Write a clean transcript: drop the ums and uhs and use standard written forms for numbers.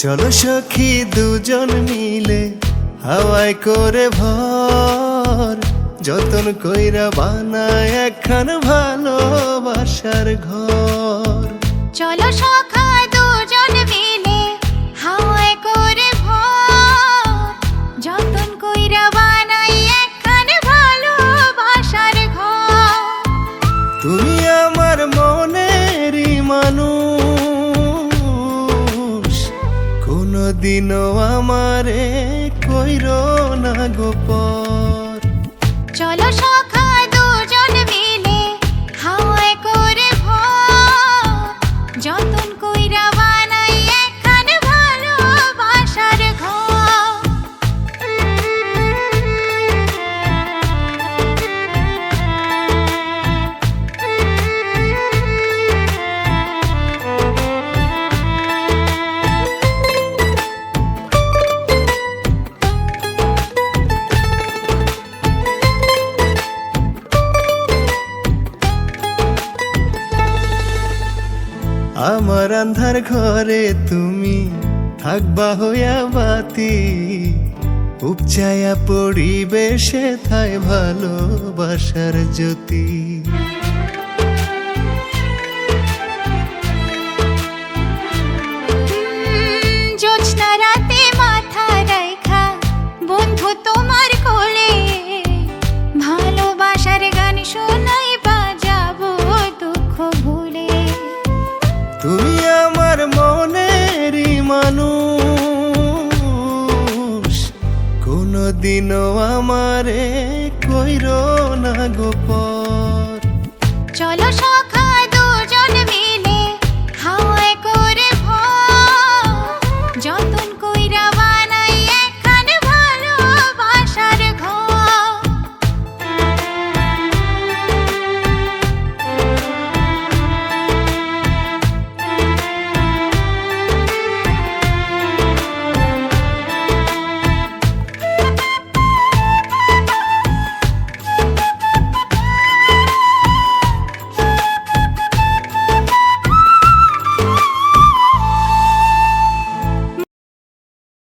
চলো সখী দুজন মিলে হাওয়ায় করে ভর, যতন কইরা বানায় একখান ভালোবাসার ঘর। চলো সখা দুজন মিলে হাওয়ায় করে ভর, যতন কইরা বানাই একখান ভালোবাসার ঘর। তুমি আমার মনেরই মানুষ, কোনদিনও আমারে কইরো না গোপর। চলো সখা দুজন মিলে হাওয়ায় করে ভর, যতন কইরা বানাই একখান ভালোবাসার ঘর। আমার আন্ধার ঘরে তুমি থাকবা হইয়া বাতি, উপচায়া পরিবেশে থাই ভালোবাসার জ্যোতি। জ্যোৎস্না রাতে মাথা রাইখা বন্ধু তোমার কোলে, ভালোবাসার গান শোনাই বাজাবো দুঃখ ভুলে। তুমি আমার মনেরই মানুষ, কোনদিনও আমারে কইরো না গোপর। চলো সখা